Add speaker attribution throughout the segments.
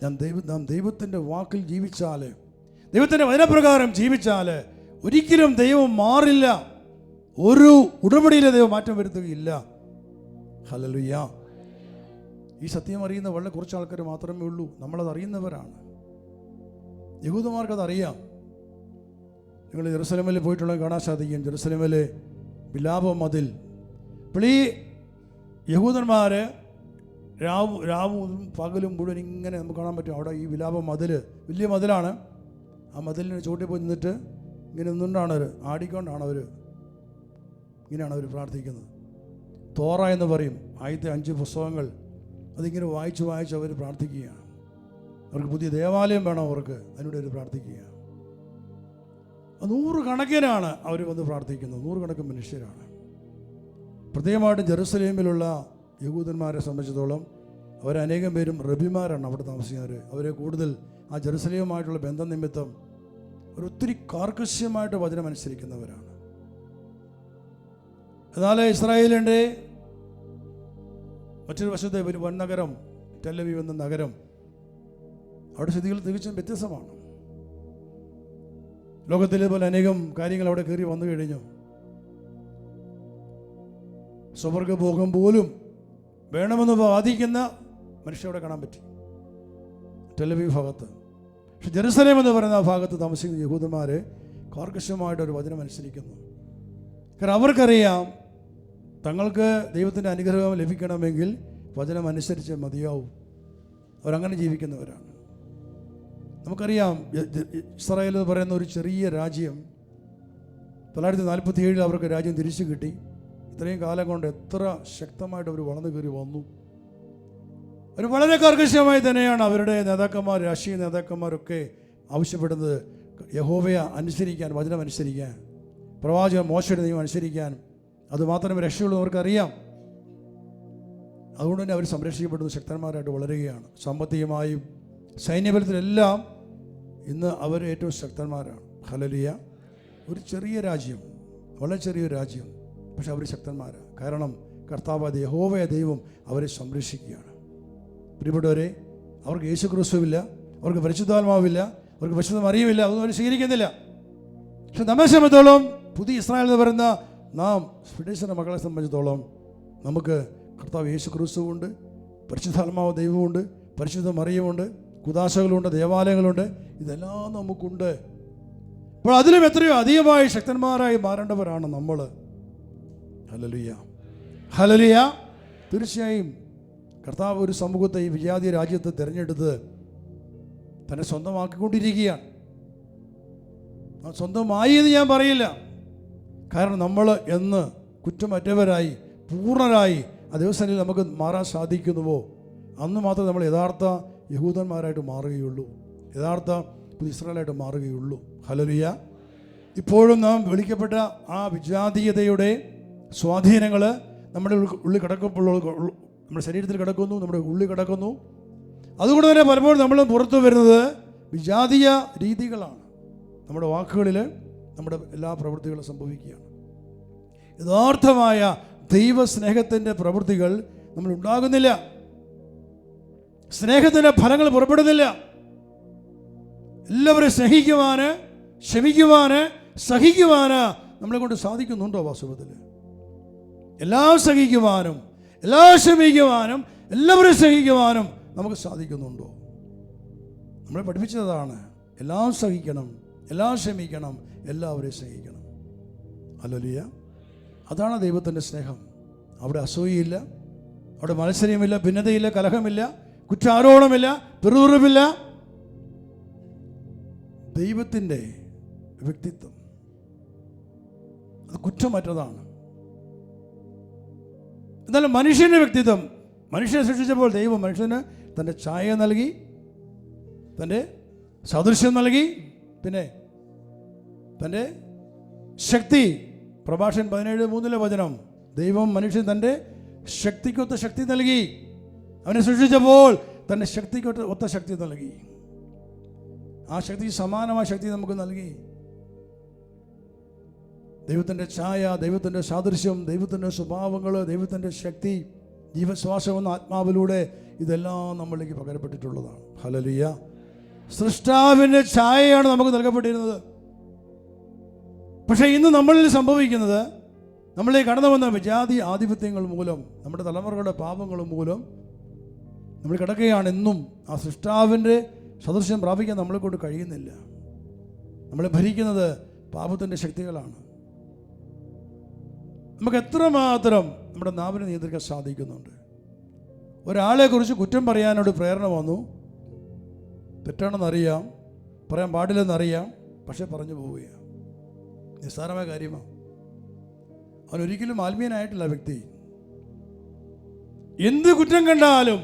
Speaker 1: നാം ദൈവത്തിൻ്റെ വാക്കിൽ ജീവിച്ചാൽ, ദൈവത്തിൻ്റെ വചനപ്രകാരം ജീവിച്ചാൽ ഒരിക്കലും ദൈവം മാറില്ല. ഒരു ഉടമ്പടിയിലെ ദൈവം മാറ്റം വരുത്തുകയില്ല. ഹല്ലേലൂയ. ഈ സത്യം അറിയുന്ന വളരെ കുറച്ച് ആൾക്കാർ മാത്രമേ ഉള്ളൂ. നമ്മളത് അറിയുന്നവരാണ്. യഹൂദന്മാർക്കതറിയാം. നിങ്ങൾ ജെറുസലേമിൽ പോയിട്ടുള്ള കാണാൻ സാധിക്കും. ജെറുസലേമിലെ വിലാപ മതിൽ. അപ്പോൾ ഈ യഹൂദന്മാർ രാവും പകലും മുഴുവൻ ഇങ്ങനെ നമുക്ക് കാണാൻ പറ്റും. അവിടെ ഈ വിലാപ മതിൽ വലിയ മതിലാണ്. ആ മതിലിന് ചുവട്ടിൽ പോയി നിന്നിട്ട് ഇങ്ങനെ നിന്നുകൊണ്ടാണ് അവർ, ആടിക്കൊണ്ടാണ് അവർ, ഇങ്ങനെയാണ് അവർ പ്രാർത്ഥിക്കുന്നത്. തോറ എന്ന് പറയും, ആദ്യത്തെ 5 പുസ്തകങ്ങൾ. അതിങ്ങനെ വായിച്ച് അവർ പ്രാർത്ഥിക്കുകയാണ്. അവർക്ക് പുതിയ ദേവാലയം വേണം, അവർക്ക് അതിനൂടെ അവർ പ്രാർത്ഥിക്കുകയാണ്. 100 കണക്കിനാണ് അവർ വന്ന് പ്രാർത്ഥിക്കുന്നത്. 100 കണക്കിന് മനുഷ്യരാണ്. പ്രത്യേകമായിട്ടും ജെറുസലേമിലുള്ള യഹൂദന്മാരെ സംബന്ധിച്ചിടത്തോളം അവരനേകം പേരും റബിമാരാണ് അവിടെ താമസിക്കുന്നവർ. അവരെ കൂടുതൽ ആ ജെറുസലേമുമായിട്ടുള്ള ബന്ധം നിമിത്തം ഒത്തിരി കാർക്കശ്യമായിട്ട് വചനം അനുസരിക്കുന്നവരാണ്. എന്നാൽ ഇസ്രായേലിൻ്റെ മറ്റൊരു വശത്തെ ഒരു വൻ നഗരം ടെൽ അവീവ് എന്ന നഗരം, അവിടെ സ്ഥിതികൾ തികച്ചും വ്യത്യസ്തമാണ്. ലോകത്തിലെ പോലെ അനേകം കാര്യങ്ങൾ അവിടെ കയറി വന്നു കഴിഞ്ഞു. സ്വർഗ്ഗഭോഗം പോലും വേണമെന്ന് വാദിക്കുന്ന മനുഷ്യരെ കാണാൻ പറ്റി ടെൽ അവീവ് ഭാഗത്ത്. പക്ഷെ ജെറുസലേം എന്ന് പറയുന്ന ആ ഭാഗത്ത് താമസിക്കുന്ന യഹൂദന്മാർ കാർക്കശ്യമായിട്ടൊരു വചനം അനുസരിക്കുന്നു. കാരണം അവർക്കറിയാം തങ്ങൾക്ക് ദൈവത്തിൻ്റെ അനുഗ്രഹം ലഭിക്കണമെങ്കിൽ വചനം അനുസരിച്ച് മതിയാവും. അവരങ്ങനെ ജീവിക്കുന്നവരാണ്. നമുക്കറിയാം ഇസ്രായേൽ എന്ന് പറയുന്ന ഒരു ചെറിയ രാജ്യം 1947 അവർക്ക് രാജ്യം തിരിച്ചു കിട്ടി. ഇത്രയും കാലം കൊണ്ട് എത്ര ശക്തമായിട്ട് അവർ വളർന്നു കയറി വന്നു. അവർ വളരെ കർക്കശമായി തന്നെയാണ് അവരുടെ നേതാക്കന്മാർ, രാഷ്ട്രീയ നേതാക്കന്മാരൊക്കെ ആവശ്യപ്പെടുന്നത്. യഹോവയെ അനുസരിക്കാൻ, വചനം അനുസരിക്കാൻ, പ്രവാചകൻ മോശയുടെ നിയമം അനുസരിക്കാൻ. അതുമാത്രമേ രക്ഷയുള്ളൂ അവർക്കറിയാം. അതുകൊണ്ട് തന്നെ അവർ സംരക്ഷിക്കപ്പെടുന്ന ശക്തന്മാരായിട്ട് വളരുകയാണ്. സാമ്പത്തികമായും സൈന്യബലത്തിലെല്ലാം ഇന്ന് അവർ ഏറ്റവും ശക്തന്മാരാണ്. ഹല്ലേലൂയ. ഒരു ചെറിയ രാജ്യം, വളരെ ചെറിയൊരു രാജ്യം, പക്ഷെ അവർ ശക്തന്മാരാണ്. കാരണം കർത്താവായ യഹോവയായ ദൈവം അവരെ സംരക്ഷിക്കുകയാണ്. പ്രിയപ്പെട്ടവരെ, അവർക്ക് യേശു ക്രിസ്തുവില്ല, അവർക്ക് പരിശുദ്ധാത്മാവില്ല, അവർക്ക് പരിശുദ്ധ അറിയുമില്ല, അതൊന്നും അവർ സ്വീകരിക്കുന്നില്ല. പക്ഷെ നമ്മെ സംബന്ധിച്ചോളം, പുതിയ ഇസ്രായേൽ എന്ന് പറയുന്ന നാം ഫിഡേഴ്സിൻ്റെ മക്കളെ സംബന്ധിച്ചിടത്തോളം നമുക്ക് കർത്താവ് യേശു ക്രിസ്തുവുണ്ട്, പരിശുദ്ധാത്മാവ് ദൈവമുണ്ട്, പരിശുദ്ധ മറിയമുണ്ട്, കുദാശകളുണ്ട്, ദേവാലയങ്ങളുണ്ട്. ഇതെല്ലാം നമുക്കുണ്ട്. അപ്പോൾ അതിലും എത്രയോ അധികമായി ശക്തന്മാരായി മാറേണ്ടവരാണ് നമ്മൾ. Hallelujah, hallelujah. തീർച്ചയായും കർത്താവ് ഒരു സമൂഹത്തെ, ഈ വിജാതീയ രാജ്യത്ത് തിരഞ്ഞെടുത്ത് തന്നെ സ്വന്തമാക്കിക്കൊണ്ടിരിക്കുകയാണ്. സ്വന്തമായി എന്ന് ഞാൻ പറയില്ല. കാരണം നമ്മൾ എന്ന് കുറ്റമറ്റവരായി പൂർണ്ണരായി ആ ദിവസങ്ങളിൽ നമുക്ക് മാറാൻ സാധിക്കുന്നുവോ അന്ന് മാത്രമേ നമ്മൾ യഥാർത്ഥ യഹൂദന്മാരായിട്ട് മാറുകയുള്ളൂ, യഥാർത്ഥ ഇസ്രായേലായിട്ട് മാറുകയുള്ളൂ. ഹല്ലേലൂയ. ഇപ്പോഴും നാം വിളിക്കപ്പെട്ട ആ വിജാതീയതയുടെ സ്വാധീനങ്ങൾ നമ്മുടെ ഉള്ളിൽ കിടക്കുമ്പോൾ, നമ്മുടെ ശരീരത്തിൽ കിടക്കുന്നു, നമ്മുടെ ഉള്ളിൽ കിടക്കുന്നു. അതുകൊണ്ട് തന്നെ പലപ്പോഴും നമ്മൾ പുറത്തു വരുന്നത് വിജാതീയ രീതികളാണ്. നമ്മുടെ വാക്കുകളിൽ നമ്മുടെ എല്ലാ പ്രവൃത്തികളും സംഭവിക്കുകയാണ്. യഥാർത്ഥമായ ദൈവസ്നേഹത്തിൻ്റെ പ്രവൃത്തികൾ നമ്മൾ ഉണ്ടാകുന്നില്ല. സ്നേഹത്തിൻ്റെ ഫലങ്ങൾ പുറപ്പെടുന്നില്ല. എല്ലാവരെയും സ്നേഹിക്കുവാന്, ക്ഷമിക്കുവാന്, സഹിക്കുവാന് നമ്മളെ കൊണ്ട് സാധിക്കുന്നുണ്ടോ? വാസ്തവത്തിൽ എല്ലാം സഹിക്കുവാനും, എല്ലാം ക്ഷമിക്കുവാനും, എല്ലാവരെയും സ്നേഹിക്കുവാനും നമുക്ക് സാധിക്കുന്നുണ്ടോ? നമ്മളെ പഠിപ്പിച്ചതാണ് എല്ലാം സഹിക്കണം, എല്ലാം ക്ഷമിക്കണം, എല്ലാവരെയും സ്നേഹിക്കണം. ഹല്ലേലൂയ. അതാണ് ദൈവത്തിൻ്റെ സ്നേഹം. അവിടെ അസൂയയില്ല, അവിടെ മത്സരമില്ല, ഭിന്നതയില്ല, കലഹമില്ല, കുറ്റാരോപണമില്ല, പിറുപിറുപ്പില്ല. ദൈവത്തിൻ്റെ വ്യക്തിത്വം അത് കുറ്റമറ്റതാണ്. എന്നാലും മനുഷ്യൻ്റെ വ്യക്തിത്വം, മനുഷ്യനെ സൃഷ്ടിച്ചപ്പോൾ ദൈവം മനുഷ്യന് തൻ്റെ ഛായ നൽകി, തൻ്റെ സദൃശ്യം നൽകി, പിന്നെ തൻ്റെ ശക്തി. പ്രഭാഷകൻ 17:3 വചനം, ദൈവം മനുഷ്യൻ തൻ്റെ ശക്തിക്കൊത്ത ശക്തി നൽകി. അവനെ സൃഷ്ടിച്ചപ്പോൾ തൻ്റെ ശക്തിക്കൊത്ത ഒത്ത ശക്തി നൽകി. ആ ശക്തി സമാനമായ ശക്തി നമുക്ക് നൽകി. ദൈവത്തിൻ്റെ ഛായ, ദൈവത്തിൻ്റെ സാദൃശ്യം, ദൈവത്തിൻ്റെ സ്വഭാവങ്ങൾ, ദൈവത്തിൻ്റെ ശക്തി, ജീവശ്വാസം എന്ന ആത്മാവിലൂടെ ഇതെല്ലാം നമ്മളിലേക്ക് പകരപ്പെട്ടിട്ടുള്ളതാണ്. ഹല്ലേലൂയ. സൃഷ്ടാവിൻ്റെ ഛായയാണ് നമുക്ക് നൽകപ്പെട്ടിരുന്നത്. പക്ഷേ ഇന്ന് നമ്മളിൽ സംഭവിക്കുന്നത്, നമ്മളിലേക്ക് കടന്നു വന്ന വിജാതി ആധിപത്യങ്ങൾ മൂലം, നമ്മുടെ തലമുറകളുടെ പാപങ്ങൾ മൂലം നമ്മൾ കിടക്കുകയാണ്. എന്നും ആ സൃഷ്ടാവിൻ്റെ സദൃശ്യം പ്രാപിക്കാൻ നമ്മളെ കൊണ്ട് കഴിയുന്നില്ല. നമ്മളെ ഭരിക്കുന്നത് പാപത്തിൻ്റെ ശക്തികളാണ്. നമുക്ക് എത്രമാത്രം നമ്മുടെ നാവിനെ നിയന്ത്രിക്കാൻ സാധിക്കുന്നുണ്ട്. ഒരാളെക്കുറിച്ച് കുറ്റം പറയാനോട് പ്രേരണ വന്നു, തെറ്റാണെന്നറിയാം, പറയാൻ പാടില്ലെന്നറിയാം, പക്ഷെ പറഞ്ഞു പോവുകയാണ്. നിസ്സാരമായ കാര്യമാണ്. അവനൊരിക്കലും ആത്മീയനായിട്ടില്ല വ്യക്തി. എന്ത് കുറ്റം കണ്ടാലും,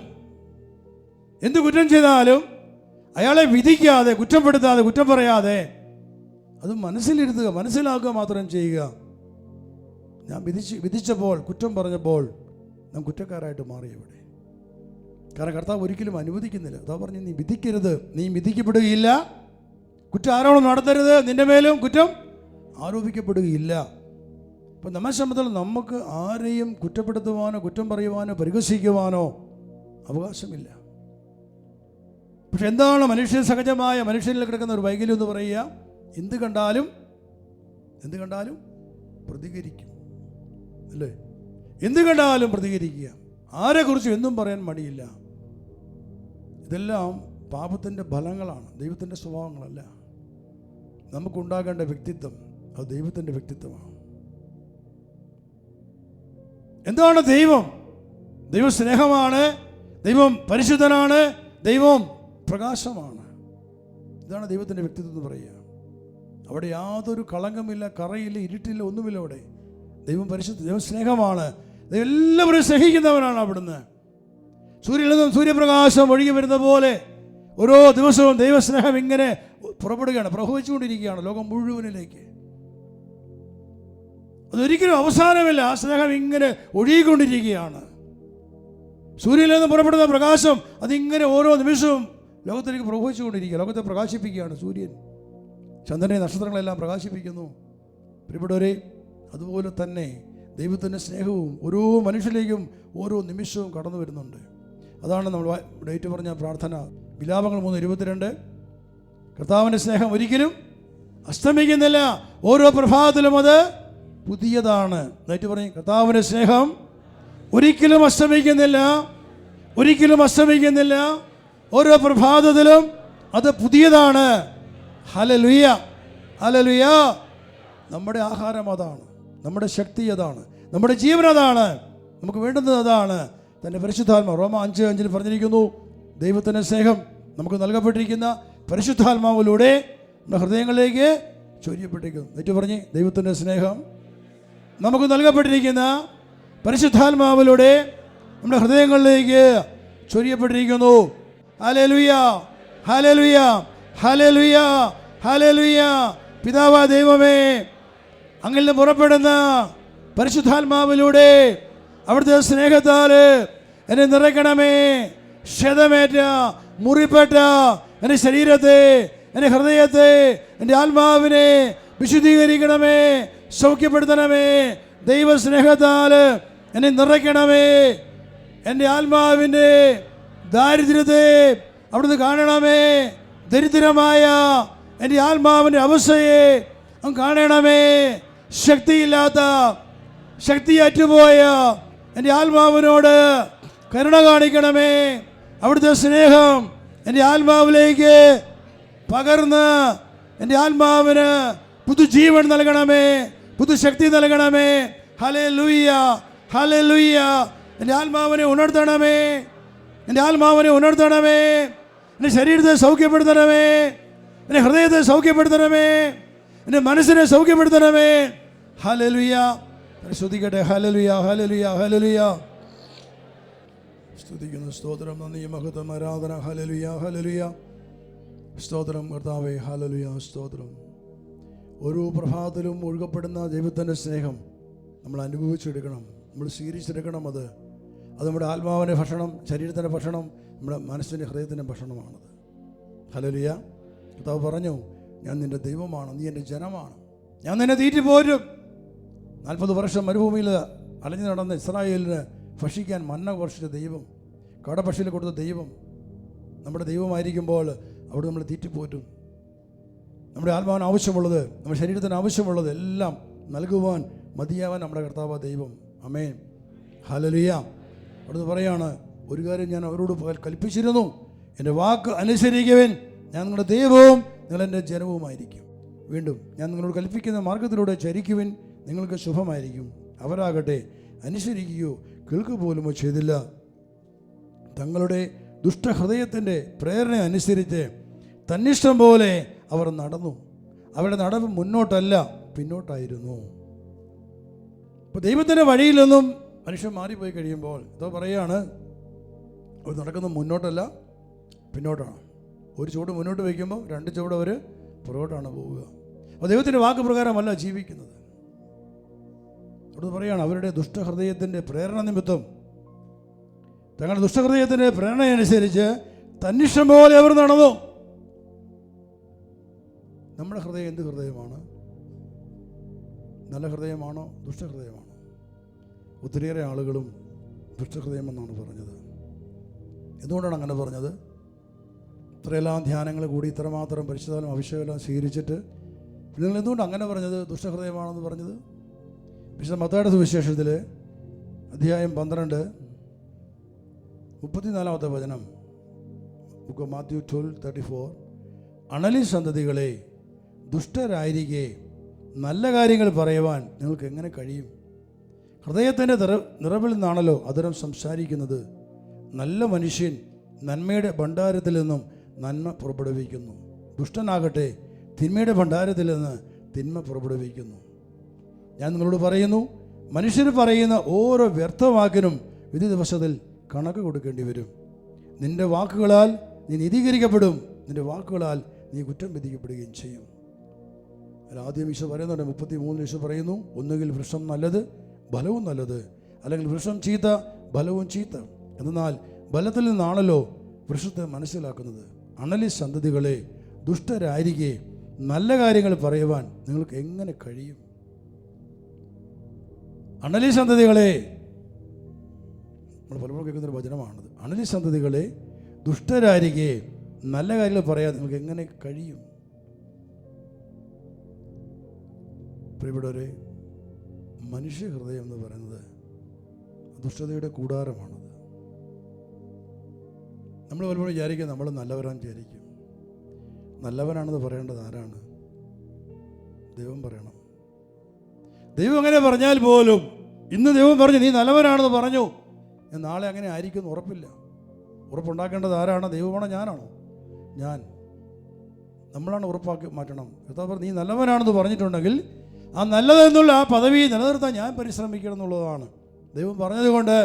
Speaker 1: എന്ത് കുറ്റം ചെയ്താലും അയാളെ വിധിക്കാതെ, കുറ്റപ്പെടുത്താതെ, കുറ്റം പറയാതെ അത് മനസ്സിലിരുത്തുക, മനസ്സിലാക്കുക മാത്രം ചെയ്യുക. ഞാൻ വിധിച്ചപ്പോൾ, കുറ്റം പറഞ്ഞപ്പോൾ നാം കുറ്റക്കാരായിട്ട് മാറി ഇവിടെ. കാരണം കർത്താവ് ഒരിക്കലും അനുവദിക്കുന്നില്ല. കർത്താവ് പറഞ്ഞു, നീ വിധിക്കരുത്, നീ വിധിക്കപ്പെടുകയില്ല. കുറ്റം ആരോപണം നടത്തരുത്, നിന്റെ മേലും കുറ്റം ആരോപിക്കപ്പെടുകയില്ല. അപ്പം നമ്മെ സംബന്ധിച്ചിടത്തോളം നമുക്ക് ആരെയും കുറ്റപ്പെടുത്തുവാനോ കുറ്റം പറയുവാനോ പരിഹസിക്കുവാനോ അവകാശമില്ല. പക്ഷെ എന്താണ് മനുഷ്യ സഹജമായ മനുഷ്യനിൽ കിടക്കുന്ന ഒരു വൈകല്യം എന്ന് പറയുക? എന്ത് കണ്ടാലും പ്രതികരിക്കും, അല്ലേ? എന്ത് കണ്ടാലും പ്രതികരിക്കുക, ആരെക്കുറിച്ചും എന്തും പറയാൻ മടിയില്ല. ഇതെല്ലാം പാപത്തിൻ്റെ ഫലങ്ങളാണ്, ദൈവത്തിൻ്റെ സ്വഭാവങ്ങളല്ല. നമുക്കുണ്ടാകേണ്ട വ്യക്തിത്വം അത് ദൈവത്തിൻ്റെ വ്യക്തിത്വമാണ്. എന്താണ് ദൈവം? ദൈവം സ്നേഹമാണ്, ദൈവം പരിശുദ്ധനാണ്, ദൈവം പ്രകാശമാണ്. ഇതാണ് ദൈവത്തിൻ്റെ വ്യക്തിത്വം എന്ന് പറയുക. അവിടെ യാതൊരു കളങ്കമില്ല, കറയില്ല, ഇരുട്ടില്ല, ഒന്നുമില്ല. അവിടെ ദൈവം പരിശുദ്ധ, ദൈവം സ്നേഹമാണ്. ദൈവം എല്ലാവരും സ്നേഹിക്കുന്നവനാണ്. അവിടുന്ന് സൂര്യനിൽ നിന്നും സൂര്യപ്രകാശം ഒഴുകി വരുന്ന പോലെ ഓരോ ദിവസവും ദൈവസ്നേഹം ഇങ്ങനെ പുറപ്പെടുകയാണ്, പ്രവഹിച്ചുകൊണ്ടിരിക്കുകയാണ് ലോകം മുഴുവനിലേക്ക്. അതൊരിക്കലും അവസാനമില്ല. ആ സ്നേഹം ഇങ്ങനെ ഒഴുകിക്കൊണ്ടിരിക്കുകയാണ്. സൂര്യനിൽ നിന്ന് പുറപ്പെടുന്ന പ്രകാശം അതിങ്ങനെ ഓരോ നിമിഷവും ലോകത്തിലേക്ക് പ്രവഹിച്ചുകൊണ്ടിരിക്കുക, ലോകത്തെ പ്രകാശിപ്പിക്കുകയാണ്. സൂര്യൻ ചന്ദ്രനെ, നക്ഷത്രങ്ങളെല്ലാം പ്രകാശിപ്പിക്കുന്നു. പ്രിയപ്പെട്ടവരെ, അതുപോലെ തന്നെ ദൈവത്തിൻ്റെ സ്നേഹവും ഓരോ മനുഷ്യരിലേക്കും ഓരോ നിമിഷവും കടന്നു വരുന്നുണ്ട്. അതാണ് നമ്മൾ ഡേറ്റ് പറഞ്ഞ പ്രാർത്ഥന, വിലാപങ്ങൾ 3:22. കർത്താവിൻ്റെ സ്നേഹം ഒരിക്കലും അസ്തമിക്കുന്നില്ല, ഓരോ പ്രഭാതത്തിലും അത് പുതിയതാണ്. ഡേറ്റ് പറഞ്ഞ്, കർത്താവിൻ്റെ സ്നേഹം ഒരിക്കലും അസ്തമിക്കുന്നില്ല, ഒരിക്കലും അസ്തമിക്കുന്നില്ല, ഓരോ പ്രഭാതത്തിലും അത് പുതിയതാണ്. Hallelujah, hallelujah. നമ്മുടെ ആഹാരം അതാണ്, നമ്മുടെ ശക്തി അതാണ്, നമ്മുടെ ജീവൻ അതാണ്, നമുക്ക് വേണ്ടുന്നത് അതാണ്. തൻ്റെ പരിശുദ്ധാത്മാവ് റോമ 5:5 പറഞ്ഞിരിക്കുന്നു, ദൈവത്തിൻ്റെ സ്നേഹം നമുക്ക് നൽകപ്പെട്ടിരിക്കുന്ന പരിശുദ്ധാത്മാവിലൂടെ നമ്മുടെ ഹൃദയങ്ങളിലേക്ക് ചൊരിയപ്പെട്ടിരിക്കുന്നു. എന്നിട്ട് പറഞ്ഞ്, ദൈവത്തിൻ്റെ സ്നേഹം നമുക്ക് നൽകപ്പെട്ടിരിക്കുന്ന പരിശുദ്ധാത്മാവിലൂടെ നമ്മുടെ ഹൃദയങ്ങളിലേക്ക് ചൊരിയപ്പെട്ടിരിക്കുന്നു. ഹല്ലേലൂയ, ഹല്ലേലൂയ, ഹല്ലേലൂയ, ഹല്ലേലൂയ. പിതാവായ ദൈവമേ, അങ്ങിൽ നിന്ന് പുറപ്പെടുന്ന പരിശുദ്ധാത്മാവിലൂടെ അവിടുത്തെ സ്നേഹത്താൽ എന്നെ നിറയ്ക്കണമേ. ക്ഷതമേറ്റ, മുറിപ്പെട്ട എൻ്റെ ശരീരത്തെ, എൻ്റെ ഹൃദയത്തെ, എൻ്റെ ആത്മാവിനെ വിശുദ്ധീകരിക്കണമേ, സൗഖ്യപ്പെടുത്തണമേ. ദൈവസ്നേഹത്താൽ എന്നെ നിറയ്ക്കണമേ. എൻ്റെ ആത്മാവിൻ്റെ ദാരിദ്ര്യത്തെ അവിടുന്ന് കാണണമേ. ദരിദ്രമായ എൻ്റെ ആത്മാവിൻ്റെ അവസ്ഥയെ കാണണമേ. ശക്തിയില്ലാത്ത, ശക്തിയറ്റുപോയ എൻ്റെ ആത്മാവിനോട് കരുണ കാണിക്കണമേ. അവിടുത്തെ സ്നേഹം എൻ്റെ ആത്മാവിലേക്ക് പകർന്ന് എൻ്റെ ആത്മാവിന് പുതുജീവൻ നൽകണമേ, പുതുശക്തി നൽകണമേ. Hallelujah, hallelujah. എൻ്റെ ആത്മാവിനെ ഉണർത്തണമേ, എൻ്റെ ആത്മാവിനെ ഉണർത്തണമേ. എൻ്റെ ശരീരത്തെ സൗഖ്യപ്പെടുത്തണമേ, എൻ്റെ ഹൃദയത്തെ സൗഖ്യപ്പെടുത്തണമേ, എൻ്റെ മനസ്സിനെ സൗഖ്യപ്പെടുത്തണമേ. ഹല്ലേലൂയ. സ്തുതിക്കട്ടെ. ഹല്ലേലൂയ, ഹല്ലേലൂയ, ഹല്ലേലൂയ. സ്തുതിക്കുന്നു. സ്തോത്രം, നന്ദി, മഹത്വം, ആരാധന. ഹല്ലേലൂയ, ഹല്ലേലൂയ. സ്തോത്രം കർത്താവേ, ഹല്ലേലൂയ, സ്തോത്രം. ഓരോ പ്രഭാതത്തിലും ഒഴുകപ്പെടുന്ന ദൈവത്തിൻ്റെ സ്നേഹം നമ്മൾ അനുഭവിച്ചെടുക്കണം, നമ്മൾ സ്വീകരിച്ചെടുക്കണം. അത് നമ്മുടെ ആത്മാവിൻ്റെ ഭക്ഷണം, ശരീരത്തിൻ്റെ ഭക്ഷണം, നമ്മുടെ മനസ്സിൻ്റെ ഹൃദയത്തിൻ്റെ ഭക്ഷണമാണത്. ഹല്ലേലൂയ. കർത്താവ് പറഞ്ഞു, ഞാൻ നിൻ്റെ ദൈവമാണ്, നീ എൻ്റെ ജനമാണ്, ഞാൻ നിന്നെ തീറ്റി പോരും. 40 വർഷം മരുഭൂമിയിൽ അലഞ്ഞു നടന്ന ഇസ്രായേലിന് ഭക്ഷിക്കാൻ മന്ന വർഷിച്ച ദൈവം കാടപ്പക്ഷിയിൽ കൊടുത്ത ദൈവം നമ്മുടെ ദൈവമായിരിക്കുമ്പോൾ അവിടെ നമ്മൾ തീറ്റിപ്പോറ്റും. നമ്മുടെ ആത്മാവിന് ആവശ്യമുള്ളത്, നമ്മുടെ ശരീരത്തിന് ആവശ്യമുള്ളത് എല്ലാം നൽകുവാൻ മതിയാവാൻ നമ്മുടെ കർത്താവ് ദൈവം. ആമേൻ, ഹല്ലേലൂയ. അവിടുന്ന് പറയാണ്, ഒരു കാര്യം ഞാൻ അവരോട് കൽപ്പിച്ചിരുന്നു, എൻ്റെ വാക്ക് അനുസരിക്കുവിൻ, ഞാൻ നിങ്ങളുടെ ദൈവവും നിങ്ങൾ എൻ്റെ ജനവുമായിരിക്കും. വീണ്ടും, ഞാൻ നിങ്ങളോട് കൽപ്പിക്കുന്ന മാർഗത്തിലൂടെ ചരിക്കുവിൻ, നിങ്ങൾക്ക് ശുഭമായിരിക്കും. അവരാകട്ടെ അനുസരിക്കുകയോ കേൾക്കുക പോലുമോ ചെയ്തില്ല. തങ്ങളുടെ ദുഷ്ടഹൃദയത്തിൻ്റെ പ്രേരണ അനുസരിച്ച് തന്നിഷ്ടം പോലെ അവർ നടന്നു. അവരുടെ നടവ് മുന്നോട്ടല്ല, പിന്നോട്ടായിരുന്നു. ഇപ്പോൾ ദൈവത്തിൻ്റെ വഴിയിൽ നിന്നും മനുഷ്യൻ മാറിപ്പോയി കഴിയുമ്പോൾ ഇതോ പറയുകയാണ്, അവർ നടക്കുന്നത് മുന്നോട്ടല്ല, പിന്നോട്ടാണ്. ഒരു ചുവട് മുന്നോട്ട് വയ്ക്കുമ്പോൾ 2 ചുവട് അവർ പുറകോട്ടാണ് പോവുക. അപ്പോൾ ദൈവത്തിൻ്റെ വാക്ക് പ്രകാരമല്ല ജീവിക്കുന്നത്. അവിടെ പറയുകയാണ്, അവരുടെ ദുഷ്ടഹൃദയത്തിൻ്റെ പ്രേരണ നിമിത്തം, തങ്ങളുടെ ദുഷ്ടഹൃദയത്തിൻ്റെ പ്രേരണയനുസരിച്ച് തന്നിഷ്ടം പോലെ അവർ നടന്നു. നമ്മുടെ ഹൃദയം എന്ത് ഹൃദയമാണ്? നല്ല ഹൃദയമാണോ ദുഷ്ടഹൃദയമാണോ? ഒത്തിരിയേറെ ആളുകളും ദുഷ്ടഹൃദയമെന്നാണ് പറഞ്ഞത്. എന്തുകൊണ്ടാണ് അങ്ങനെ പറഞ്ഞത്? ഇത്രയെല്ലാം ധ്യാനങ്ങൾ കൂടി ഇത്രമാത്രം പരിശുദ്ധാലും അഭിഷേകമെല്ലാം സ്വീകരിച്ചിട്ട് നിങ്ങൾ എന്തുകൊണ്ട് അങ്ങനെ പറഞ്ഞത് ദുഷ്ടഹൃദയമാണെന്ന് പറഞ്ഞത്? വിശുദ്ധ മത്തായിയുടെ സുവിശേഷത്തിൽ അധ്യായം 12 34 വചനം, ബുക്ക് ഓഫ് മാത്യു 12:34, അണലി സന്തതികളെ, ദുഷ്ടരായിരിക്കെ നല്ല കാര്യങ്ങൾ പറയുവാൻ നിങ്ങൾക്ക് എങ്ങനെ കഴിയും? ഹൃദയത്തിൻ്റെ നിറവിൽ നിന്നാണല്ലോ അധരം സംസാരിക്കുന്നത്. നല്ല മനുഷ്യൻ നന്മയുടെ ഭണ്ഡാരത്തിൽ നിന്നും നന്മ പുറപ്പെടുവിക്കുന്നു, ദുഷ്ടനാകട്ടെ തിന്മയുടെ ഭണ്ഡാരത്തിൽ നിന്ന് തിന്മ പുറപ്പെടുവിക്കുന്നു. ഞാൻ നിങ്ങളോട് പറയുന്നു, മനുഷ്യർ പറയുന്ന ഓരോ വ്യർത്ഥവാക്കിനും വിധി ദിവസത്തിൽ കണക്ക് കൊടുക്കേണ്ടി വരും. നിന്റെ വാക്കുകളാൽ നീ നീതീകരിക്കപ്പെടും, നിന്റെ വാക്കുകളാൽ നീ കുറ്റം വിധിക്കപ്പെടുകയും ചെയ്യും. ആദ്യം ഈശോ പറയുന്നുണ്ട്, 33 ഈശോ പറയുന്നു, ഒന്നുകിൽ വൃക്ഷം നല്ലത്, ഫലവും നല്ലത്, അല്ലെങ്കിൽ വൃക്ഷം ചീത്ത, ഫലവും ചീത്ത. എന്നാൽ ഫലത്തിൽ നിന്നാണല്ലോ വൃക്ഷത്തെ മനസ്സിലാക്കുന്നത്. അണലി സന്തതികളെ, ദുഷ്ടരായിരിക്കെ നല്ല കാര്യങ്ങൾ പറയുവാൻ നിങ്ങൾക്ക് എങ്ങനെ കഴിയും? അണലി സന്തതികളെ, നമ്മൾ പലപ്പോഴും കേൾക്കുന്നൊരു വചനമാണത്. അണലി സന്തതികളെ, ദുഷ്ടരായിരിക്കെ നല്ല കാര്യങ്ങൾ പറയാൻ നിങ്ങൾക്ക് എങ്ങനെ കഴിയും? പ്രിയപ്പെട്ടവരെ, മനുഷ്യ ഹൃദയം എന്ന് പറയുന്നത് ദുഷ്ടതയുടെ കൂടാരമാണത്. നമ്മൾ പലപ്പോഴും വിചാരിക്കും നമ്മൾ നല്ലവരാണെന്ന് വിചാരിക്കും. നല്ലവനാണെന്ന് പറയേണ്ടത് ആരാണ്? ദൈവം പറയണം. ദൈവം അങ്ങനെ പറഞ്ഞാൽ പോലും, ഇന്ന് ദൈവം പറഞ്ഞു നീ നല്ലവനാണെന്ന് പറഞ്ഞു, നാളെ അങ്ങനെ ആയിരിക്കും എന്ന് ഉറപ്പില്ല. ഉറപ്പുണ്ടാക്കേണ്ടത് ആരാണ്? ദൈവമാണോ ഞാനാണോ? ഞാൻ. നമ്മളാണ് ഉറപ്പാക്കി മാറ്റണം. കർത്താവ് നീ നല്ലവനാണെന്ന് പറഞ്ഞിട്ടുണ്ടെങ്കിൽ ആ നല്ലതെന്നുള്ള ആ പദവി നിലനിർത്താൻ ഞാൻ പരിശ്രമിക്കണം എന്നുള്ളതാണ്. ദൈവം പറഞ്ഞതുകൊണ്ട്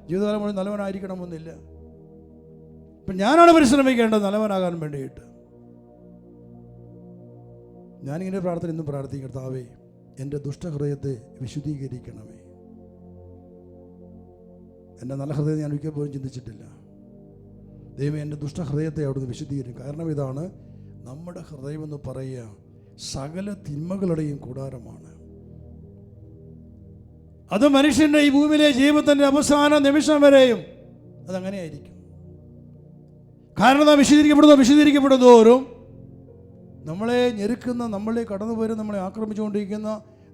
Speaker 1: ജീവിതകാലം മുഴുവൻ നല്ലവനായിരിക്കണമെന്നില്ല. ഇപ്പം ഞാനാണ് പരിശ്രമിക്കേണ്ടത് നല്ലവനാകാൻ വേണ്ടിയിട്ട്. ഞാനിങ്ങനെ പ്രാർത്ഥന ഇന്നും പ്രാർത്ഥിക്കും, കർത്താവേ എൻ്റെ ദുഷ്ടഹൃദയത്തെ വിശുദ്ധീകരിക്കണമേ. എൻ്റെ നല്ല ഹൃദയം ഞാൻ ഒരിക്കൽ പോലും ചിന്തിച്ചിട്ടില്ല. ദൈവം എൻ്റെ ദുഷ്ടഹൃദയത്തെ അവിടുന്ന് വിശുദ്ധീകരിക്കും. കാരണം ഇതാണ്, നമ്മുടെ ഹൃദയമെന്ന് പറയുക സകല തിന്മകളുടെയും കൂടാരമാണ്. അത് മനുഷ്യൻ്റെ ഈ ഭൂമിയിലെ ജീവിതത്തിൻ്റെ അവസാന നിമിഷം വരെയും അതങ്ങനെയായിരിക്കും. കാരണം നാം വിശദീകരിക്കപ്പെടുന്നതോറും നമ്മളെ ഞെരുക്കുന്ന, നമ്മളെ കടന്നു വരും, നമ്മളെ ആക്രമിച്ചുകൊണ്ടിരിക്കുന്ന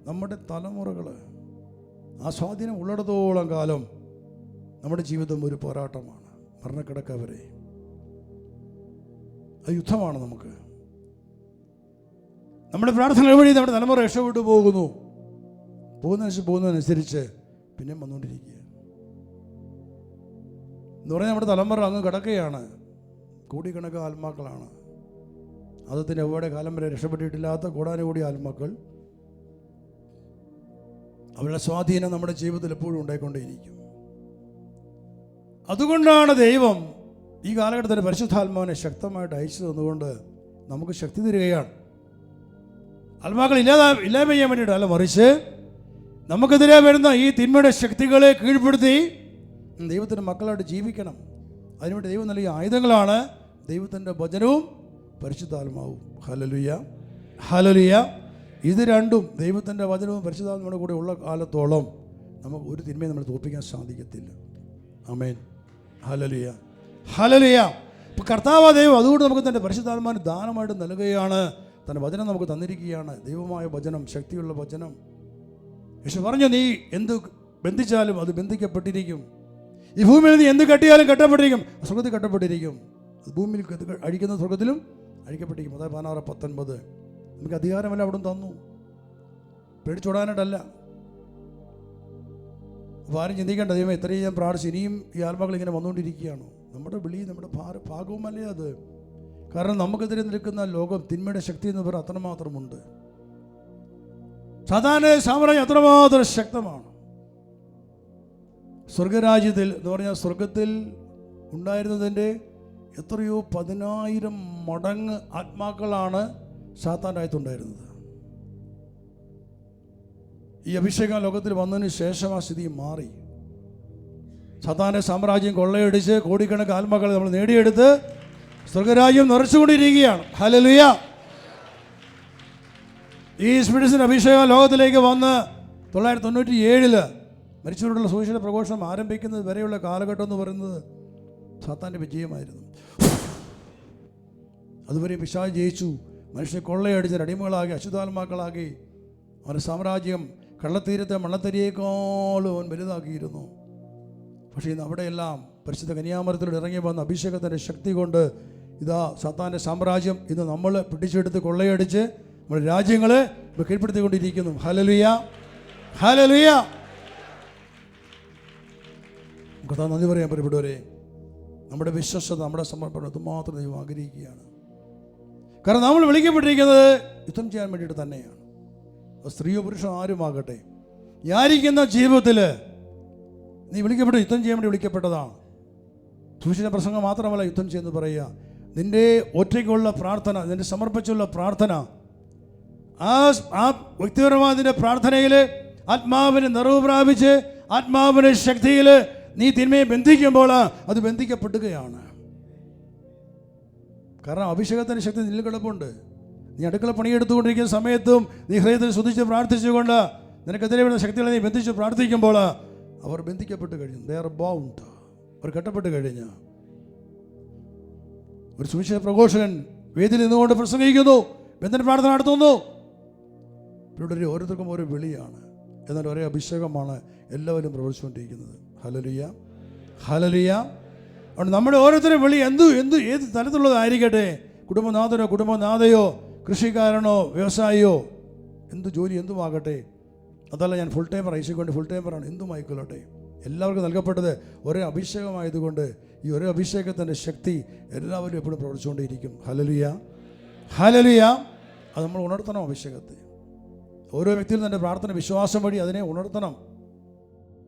Speaker 1: നമ്മുടെ തലമുറകൾ, ആ സ്വാധീനം ഉള്ളിടത്തോളം കാലം നമ്മുടെ ജീവിതം ഒരു പോരാട്ടമാണ്. മരണക്കിടക്ക വരെ അത് യുദ്ധമാണ്. നമുക്ക് നമ്മുടെ പ്രാർത്ഥന വഴി നമ്മുടെ തലമുറ രക്ഷപ്പെട്ടു പോകുന്നതനുസരിച്ച് പിന്നെയും വന്നുകൊണ്ടിരിക്കുക എന്ന് പറഞ്ഞാൽ നമ്മുടെ തലമുറ അങ്ങ് കിടക്കുകയാണ്. കോടിക്കണക്കിന് ആത്മാക്കളാണ്. അതത്തിന് എവിടെ കാലം വരെ രക്ഷപ്പെട്ടിട്ടില്ലാത്ത കൂടാനുകൂടി ആത്മാക്കൾ. അവരുടെ സ്വാധീനം നമ്മുടെ ജീവിതത്തിൽ എപ്പോഴും ഉണ്ടായിക്കൊണ്ടേയിരിക്കും. അതുകൊണ്ടാണ് ദൈവം ഈ കാലഘട്ടത്തിൽ പരിശുദ്ധാത്മാവിനെ ശക്തമായിട്ട് അയച്ചു തന്നുകൊണ്ട് നമുക്ക് ശക്തി തരികയാണ്. ആത്മാക്കൾ ഇല്ലായ്മ ചെയ്യാൻ വേണ്ടിയിട്ടല്ല, മറിച്ച് നമുക്കെതിരെ വരുന്ന ഈ തിന്മയുടെ ശക്തികളെ കീഴ്പ്പെടുത്തി ദൈവത്തിൻ്റെ മക്കളായിട്ട് ജീവിക്കണം. അതിനുവേണ്ടി ദൈവം നൽകിയ ആയുധങ്ങളാണ് ദൈവത്തിൻ്റെ വചനവും പരിശുദ്ധാത്മാവും. Hallelujah, hallelujah. ഇത് രണ്ടും, ദൈവത്തിൻ്റെ വചനവും പരിശുദ്ധാത്മാവിൻ്റെ കൂടെ ഉള്ള കാലത്തോളം നമുക്ക് ഒരു തിന്മയും നമ്മൾ തോൽപ്പിക്കാൻ സാധിക്കത്തില്ല. ആമേൻ. ഹല്ലേലൂയ, ഹല്ലേലൂയ. ഇപ്പോൾ കർത്താവ് ദൈവം അതുകൊണ്ട് നമുക്ക് തൻ്റെ പരിശുദ്ധാത്മാവിനെ ദാനമായിട്ട് നൽകുകയാണ്. തൻ്റെ വചനം നമുക്ക് തന്നിരിക്കുകയാണ്. ദൈവമായ വചനം, ശക്തിയുള്ള വചനം. യേശു പറഞ്ഞു, നീ എന്ത് ബന്ധിച്ചാലും അത് ബന്ധിക്കപ്പെട്ടിരിക്കും. ഈ ഭൂമിയിൽ നീ എന്ത് കെട്ടിയാലും കെട്ടപ്പെട്ടിരിക്കും. സ്വർഗത്തിൽ കെട്ടപ്പെട്ടിരിക്കും. അത് ഭൂമിയിൽ അഴിക്കുന്ന സ്വർഗത്തിലും അഴിക്കപ്പെട്ടിരിക്കും. അതായത് 16:19. നമുക്ക് അധികാരമല്ല അവിടെ തന്നു, പേടിച്ചോടാനായിട്ടല്ല. അപ്പോൾ ആരും ചിന്തിക്കേണ്ട, ദൈവം എത്രയും ഞാൻ പ്രാർത്ഥിച്ചു, ഇനിയും ഈ ആത്മാക്കൾ ഇങ്ങനെ വന്നുകൊണ്ടിരിക്കുകയാണോ? നമ്മുടെ വിളി, നമ്മുടെ ഭാഗവുമല്ലേ അത്. കാരണം നമുക്കെതിരെ നിൽക്കുന്ന ലോകം, തിന്മയുടെ ശക്തി എന്ന് പറയുന്നത് അത്രമാത്രമുണ്ട്. സാധാരണ സാമ്രാജ്യം അത്രമാത്രം ശക്തമാണ്. സ്വർഗരാജ്യത്തിൽ എന്ന് പറഞ്ഞാൽ സ്വർഗത്തിൽ ഉണ്ടായിരുന്നതിൻ്റെ എത്രയോ 10,000 മടങ്ങ് ആത്മാക്കളാണ് സാത്താൻ്റെ അകത്തുണ്ടായിരുന്നത്. ഈ അഭിഷേകം ലോകത്തിൽ വന്നതിന് ശേഷം ആ സ്ഥിതി മാറി. സാത്താൻ്റെ സാമ്രാജ്യം കൊള്ളയടിച്ച് കോടിക്കണക്കിന് ആത്മാക്കളെ നമ്മൾ നേടിയെടുത്ത് സ്വർഗരാജ്യം നിറച്ചുകൊണ്ടിരിക്കുകയാണ്. ഹല്ലേലൂയ. ഈ സ്പിരിറ്റ്സിൻ്റെ അഭിഷേകം ലോകത്തിലേക്ക് വന്ന് 1997 മരിച്ചവരോടുള്ള സുവിശേഷ പ്രഘോഷണം ആരംഭിക്കുന്നത് വരെയുള്ള കാലഘട്ടം എന്ന് പറയുന്നത് സാത്താൻ്റെ വിജയമായിരുന്നു. അതുവരെ പിശാച് ജയിച്ചു. മനുഷ്യനെ കൊള്ളയടിച്ച് അടിമകളാക്കി, അശുദ്ധാത്മാക്കളാക്കി. അവൻ്റെ സാമ്രാജ്യം കള്ളത്തീരത്തെ മണ്ണത്തരിയേക്കാളും അവൻ വലുതാക്കിയിരുന്നു. പക്ഷേ ഇന്ന് അവിടെയെല്ലാം പരിശുദ്ധ കന്യാമരത്തിലൂടെ ഇറങ്ങി വന്ന അഭിഷേകത്തിൻ്റെ ശക്തി കൊണ്ട് ഇതാ സാത്താൻ്റെ സാമ്രാജ്യം ഇന്ന് നമ്മൾ പിടിച്ചെടുത്ത് കൊള്ളയടിച്ച് നമ്മുടെ രാജ്യങ്ങളെ കീഴ്പ്പെടുത്തിക്കൊണ്ടിരിക്കുന്നു. Hallelujah, hallelujah. നമുക്ക് നന്ദി പറയാൻ പരിപ്പെട്ടവരെ. നമ്മുടെ വിശ്വസ്തത, നമ്മുടെ സമർപ്പണം അതുമാത്രം ദൈവം ആഗ്രഹിക്കുകയാണ്. കാരണം നമ്മൾ വിളിക്കപ്പെട്ടിരിക്കുന്നത് യുദ്ധം ചെയ്യാൻ വേണ്ടിയിട്ട് തന്നെയാണ്. സ്ത്രീയോ പുരുഷോ ആരുമാകട്ടെ, യാരിക്കുന്ന ജീവിതത്തിൽ നീ വിളിക്കപ്പെട്ട് യുദ്ധം ചെയ്യാൻ വേണ്ടി വിളിക്കപ്പെട്ടതാണ്. സുവിശേഷ പ്രസംഗം മാത്രമല്ല യുദ്ധം ചെയ്യുന്നത് പറയുക. നിൻ്റെ ഒറ്റയ്ക്കുള്ള പ്രാർത്ഥന, നിൻ്റെ സമർപ്പിച്ചുള്ള പ്രാർത്ഥന, ആ വ്യക്തിപരമായ പ്രാർത്ഥനയിൽ ആത്മാവിന് നിറവ് പ്രാപിച്ച് ആത്മാവിൻ്റെ ശക്തിയിൽ നീ തിന്മയെ ബന്ധിക്കുമ്പോൾ അത് ബന്ധിക്കപ്പെടുകയാണ്. കാരണം അഭിഷേകത്തിൻ്റെ ശക്തി നിന്നിൽ കിടപ്പുണ്ട്. നീ അടുക്കള പണിയെടുത്തുകൊണ്ടിരിക്കുന്ന സമയത്തും നീ ഹൃദയത്തിൽ സ്തുതിച്ച് പ്രാർത്ഥിച്ചുകൊണ്ട് നിനക്കെതിരെ വരുന്ന ശക്തികളെ നീ ബന്ധിച്ച് പ്രാർത്ഥിക്കുമ്പോൾ അവർ ബന്ധിക്കപ്പെട്ട് കഴിഞ്ഞു. They are bound. അവർ കെട്ടപ്പെട്ട് കഴിഞ്ഞു. ഒരു സുവിശേഷ പ്രഘോഷകൻ വേദിയിൽ നിന്നുകൊണ്ട് പ്രസംഗിക്കുന്നു, ബന്ധന പ്രാർത്ഥന നടത്തുന്നു. ഇവിടെ ഓരോരുത്തർക്കും ഓരോ വിളിയാണ്, എന്നാൽ ഒരേ അഭിഷേകമാണ് എല്ലാവരും പ്രവർത്തിച്ചുകൊണ്ടിരിക്കുന്നത്. Hallelujah, hallelujah. അതുകൊണ്ട് നമ്മുടെ ഓരോരുത്തരും വിളി ഏത് തരത്തിലുള്ളതായിരിക്കട്ടെ, കുടുംബനാഥനോ കുടുംബനാഥയോ കൃഷിക്കാരനോ വ്യവസായിയോ എന്ത് ജോലി എന്തുമാകട്ടെ, അതല്ല ഞാൻ ഫുൾ ടൈമർ ഐശ്വര്യ ഫുൾ ടൈമറാണ്, എന്തുമായിക്കൊള്ളട്ടെ, എല്ലാവർക്കും നൽകപ്പെട്ടത് ഒരേ അഭിഷേകമായതുകൊണ്ട് ഈ ഒരേ അഭിഷേകത്തിൻ്റെ ശക്തി എല്ലാവരും എപ്പോഴും പ്രവർത്തിച്ചുകൊണ്ടേയിരിക്കും. Hallelujah, hallelujah. അത് നമ്മൾ ഉണർത്തണം. അഭിഷേകത്തെ ഓരോ വ്യക്തിയിലും തൻ്റെ പ്രാർത്ഥന വിശ്വാസം വഴി അതിനെ ഉണർത്തണം.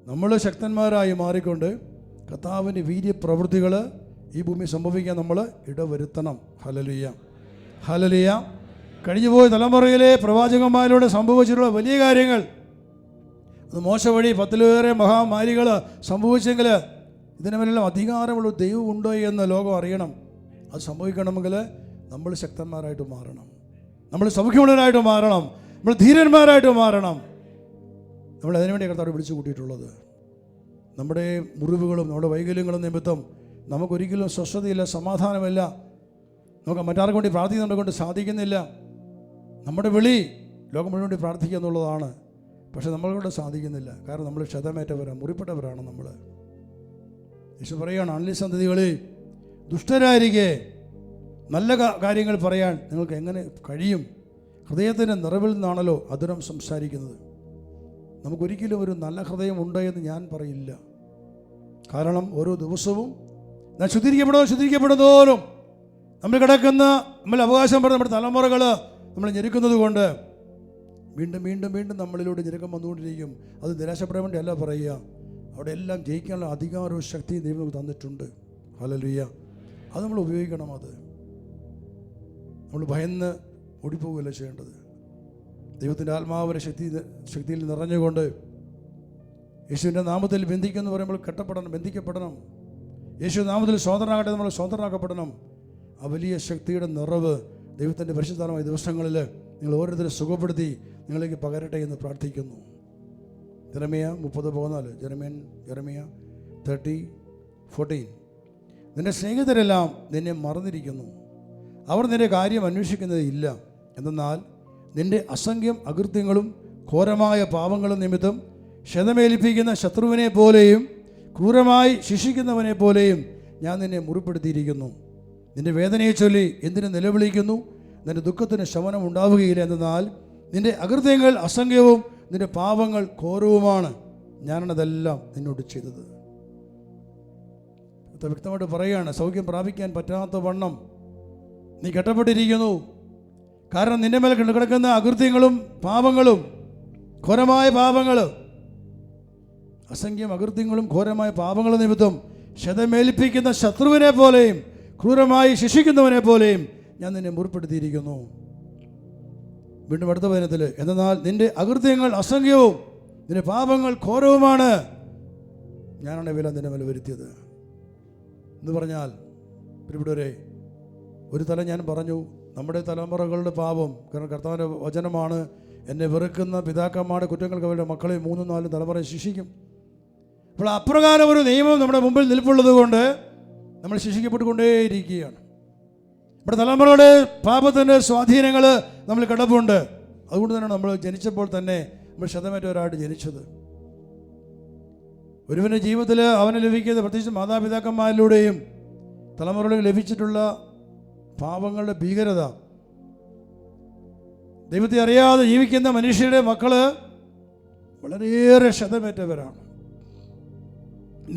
Speaker 1: നമ്മൾ ശക്തന്മാരായി മാറിക്കൊണ്ട് കർത്താവിൻ്റെ വീര്യപ്രവൃത്തികൾ ഈ ഭൂമി സംഭവിക്കാൻ നമ്മൾ ഇടവരുത്തണം. Hallelujah, hallelujah. കഴിഞ്ഞുപോയ തലമുറയിലെ പ്രവാചകന്മാരിലൂടെ സംഭവിച്ചിട്ടുള്ള വലിയ കാര്യങ്ങൾ, അത് മോശ വഴി 10-ലേറെ മഹാമാരികൾ സംഭവിച്ചെങ്കിൽ ഇതിനുമെല്ലാം അധികാരമുള്ള ദൈവം ഉണ്ടോ എന്ന് ലോകം അറിയണം. അത് സംഭവിക്കണമെങ്കിൽ നമ്മൾ ശക്തന്മാരായിട്ട് മാറണം, നമ്മൾ സൗഖ്യമുള്ളവരായിട്ട് മാറണം, നമ്മൾ ധീരന്മാരായിട്ട് മാറണം. നമ്മൾ അതിനുവേണ്ടി കർത്താവ് വിളിച്ചു കൂട്ടിയിട്ടുള്ളത്. നമ്മുടെ മുറിവുകളും നമ്മുടെ വൈകല്യങ്ങളും നിമിത്തം നമുക്കൊരിക്കലും സ്വസ്ഥതയില്ല, സമാധാനമില്ല. നമുക്ക് മറ്റാർക്കും വേണ്ടി പ്രാർത്ഥിക്കുന്നതിനെ കൊണ്ട് സാധിക്കുന്നില്ല. നമ്മുടെ വിളി ലോകം മുഴുവൻ വേണ്ടി പ്രാർത്ഥിക്കുക എന്നുള്ളതാണ്. പക്ഷെ നമ്മളോട് സാധിക്കുന്നില്ല. കാരണം നമ്മൾ ക്ഷതമേറ്റവരാണ്, മുറിപ്പെട്ടവരാണ് നമ്മൾ. യേശു പറയുകയാണ്, അന്യസന്തതികളെ ദുഷ്ടരായിരിക്കെ നല്ല കാര്യങ്ങൾ പറയാൻ നിങ്ങൾക്ക് എങ്ങനെ കഴിയും? ഹൃദയത്തിൻ്റെ നിറവിൽ നിന്നാണല്ലോ അതുരം സംസാരിക്കുന്നത്. നമുക്കൊരിക്കലും ഒരു നല്ല ഹൃദയമുണ്ട് എന്ന് ഞാൻ പറയില്ല. കാരണം ഓരോ ദിവസവും ഞാൻ ശുദ്ധീകരിക്കപ്പെടുന്നതോറും നമ്മൾ കിടക്കുന്ന നമ്മൾ അവകാശം പറഞ്ഞ നമ്മുടെ തലമുറകൾ നമ്മൾ ഞെരുക്കുന്നത് കൊണ്ട് വീണ്ടും വീണ്ടും വീണ്ടും നമ്മളിലൂടെ ഞെരുക്കം വന്നുകൊണ്ടിരിക്കും. അത് നിരാശപ്പെടാൻ വേണ്ടി അല്ല പറയുക. അവിടെ എല്ലാം ജയിക്കാനുള്ള അധികാരവും ശക്തിയും ദൈവം നമുക്ക് തന്നിട്ടുണ്ട്. ഹല്ലേലൂയ. അത് നമ്മൾ ഉപയോഗിക്കണം. അത് നമ്മൾ ഭയന്ന് ഓടിപ്പോവുകയല്ല ചെയ്യേണ്ടത്. ദൈവത്തിൻ്റെ ആത്മാവിൻ്റെ ശക്തിയിൽ നിറഞ്ഞുകൊണ്ട് യേശുവിൻ്റെ നാമത്തിൽ ബന്ധിക്കുമെന്ന് പറയുമ്പോൾ കെട്ടപ്പെടണം, ബന്ധിക്കപ്പെടണം. യേശു നാമത്തിൽ സ്വതന്ത്രനാകട്ടെ, നമ്മൾ സ്വതന്ത്രനാക്കപ്പെടണം. ആ വലിയ ശക്തിയുടെ നിറവ് ദൈവത്തിൻ്റെ പരിശുദ്ധമായ ദിവസങ്ങളിൽ നിങ്ങൾ ഓരോരുത്തരെ സുഖപ്പെടുത്തി നിങ്ങളിലേക്ക് പകരട്ടെ എന്ന് പ്രാർത്ഥിക്കുന്നു. ജെറമിയ 30:14, ജെറമിയ 30:14. നിന്റെ സ്നേഹിതരെല്ലാം നിന്നെ മറന്നിരിക്കുന്നു. അവർ നിന്റെ കാര്യം അന്വേഷിക്കുന്നത് ഇല്ല. എന്തെന്നാൽ നിന്റെ അസംഖ്യം അകൃത്യങ്ങളും ഘോരമായ പാപങ്ങളും നിമിത്തം ക്ഷതമേൽപ്പിക്കുന്ന ശത്രുവിനെ പോലെയും ക്രൂരമായി ശിക്ഷിക്കുന്നവനെ പോലെയും ഞാൻ നിന്നെ മുറിപ്പെടുത്തിയിരിക്കുന്നു. നിന്റെ വേദനയെ ചൊല്ലി എന്തിനു നിലവിളിക്കുന്നു? നിന്റെ ദുഃഖത്തിന് ശമനം ഉണ്ടാവുകയില്ല. എന്തെന്നാൽ നിന്റെ അകൃത്യങ്ങൾ അസംഖ്യവും നിന്റെ പാപങ്ങൾ ഘോരവുമാണ്. ഞാനാണതെല്ലാം നിന്നോട് ചെയ്തത്. വ്യക്തമായിട്ട് പറയുകയാണ്, സൗഖ്യം പ്രാപിക്കാൻ പറ്റാത്ത വണ്ണം നീ കെട്ടപ്പെട്ടിരിക്കുന്നു. കാരണം നിന്റെ മേൽ കിടക്കുന്ന അകൃത്യങ്ങളും പാപങ്ങളും, ഘോരമായ പാപങ്ങൾ, അസംഖ്യം അകൃത്യങ്ങളും ഘോരമായ പാപങ്ങളും നിമിത്തം ക്ഷതമേൽപ്പിക്കുന്ന ശത്രുവിനെ പോലെയും ക്രൂരമായി ശിക്ഷിക്കുന്നവനെ പോലെയും ഞാൻ നിന്നെ മുറിപ്പെടുത്തിയിരിക്കുന്നു. വീണ്ടും അടുത്ത വചനത്തിൽ, എന്നാൽ നിന്റെ അകൃത്യങ്ങൾ അസംഖ്യവും നിന്റെ പാപങ്ങൾ ഘോരവുമാണ്. ഞാനാണ് വില നിന്റെ മേൽ വരുത്തിയത് എന്ന് പറഞ്ഞാൽ, പ്രിയപ്പെട്ടവരെ, ഒരു തല ഞാൻ പറഞ്ഞു, നമ്മുടെ തലമുറകളുടെ പാപം. കാരണം കർത്താവിൻ്റെ വചനമാണ്, എന്നെ വെറുക്കുന്ന പിതാക്കന്മാരുടെ കുറ്റങ്ങൾക്ക് അവരുടെ മക്കളെ 3-4 തലമുറ ശിക്ഷിക്കും. അപ്പോൾ അപ്രകാരം ഒരു നിയമം നമ്മുടെ മുമ്പിൽ നിൽപ്പുള്ളത് കൊണ്ട് നമ്മൾ ശിക്ഷിക്കപ്പെട്ടുകൊണ്ടേയിരിക്കുകയാണ്. നമ്മുടെ തലമുറയുടെ പാപത്തിൻ്റെ സ്വാധീനങ്ങൾ നമ്മൾ കിടപ്പുണ്ട്. അതുകൊണ്ട് തന്നെ നമ്മൾ ജനിച്ചപ്പോൾ തന്നെ നമ്മൾ ക്ഷതമേറ്റവരായിട്ട് ജനിച്ചത്. ഒരുവൻ്റെ ജീവിതത്തിൽ അവന് ലഭിക്കുന്ന, പ്രത്യേകിച്ച് മാതാപിതാക്കന്മാരിലൂടെയും തലമുറകളിൽ ലഭിച്ചിട്ടുള്ള പാപങ്ങളുടെ ഭീകരത, ദൈവത്തെ അറിയാതെ ജീവിക്കുന്ന മനുഷ്യരുടെ മക്കള് വളരെയേറെ ക്ഷതമേറ്റവരാണ്.